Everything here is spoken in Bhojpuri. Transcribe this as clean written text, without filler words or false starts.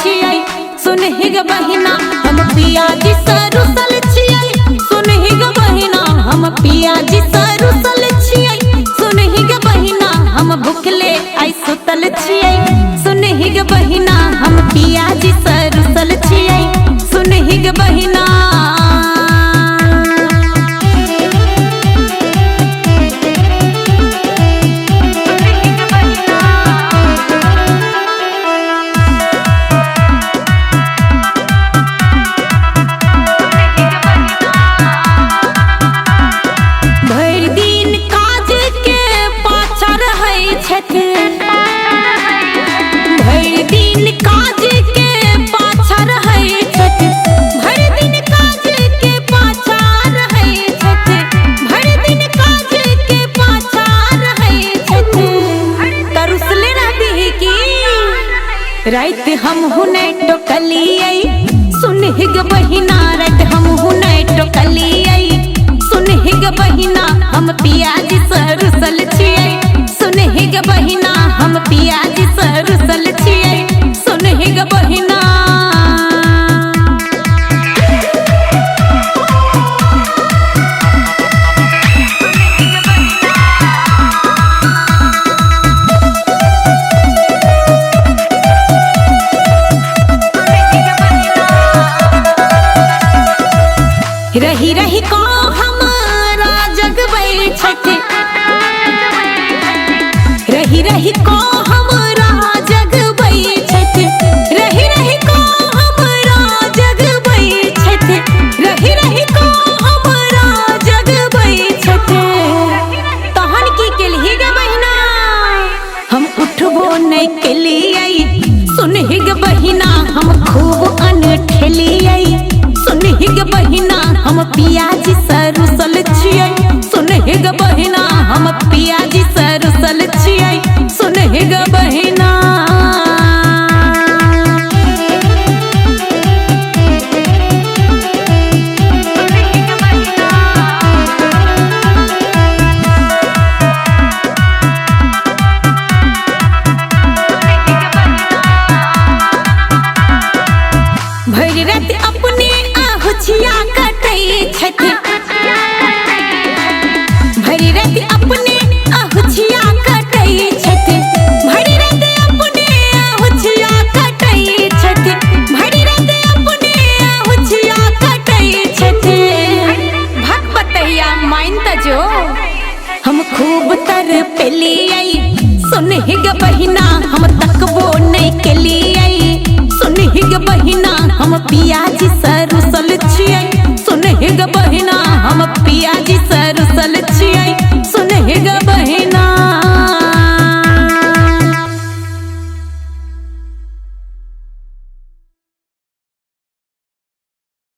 छियै सुनहि ग बहिना हम पियाजी सरुसल छियै सुनहि ग बहिना हम पियाजी सरुसल छियै सुनहि ग बहिना हम भूखले आई सुतल छियै सुनहि ग बहिना हम पियाजी सरुसल छियै सुनहि ग बहिना रात हम हुने टोकलियै सुनहि ग बहिना रात हम हुने टोकलियै सुनहि ग बहिना हम पियाजी सरुसल छियै सुनहि ग बहिना हम पियाजी सरुसल छियै सुनहि ग बहिना रही रही को हमारा जगबै छथि रही रही को हमारा जगबै छथि रही रही को हमारा जगबै छथि रही रही को हमारा जगबै छथि तहन की केलहि ग बहिना हम उठबो नहीं केलियै सुनहि ग बहिना हम खूब अनठेलियै सुनहि ग बहिना हम पियाजी सरुसल छियै सुनहि ग बहिना हम पियाजी सरुसल छियै सुनहि ग बहिना भरि रात अपने आहुचिया कटै छथि भरि रात अपने आहुचिया कटै छथि भरि रात अपने आहुचिया कटै छथि भरि रात अपने आहुचिया कटै छथि भक बतैया माइन त जो हम खूब तर पेलियै सुनहि ग बहिना हम तकबो नहीं केलियै सुनहि ग बहिना हम पियाजी सरुसल छियै सुनहि ग बहिना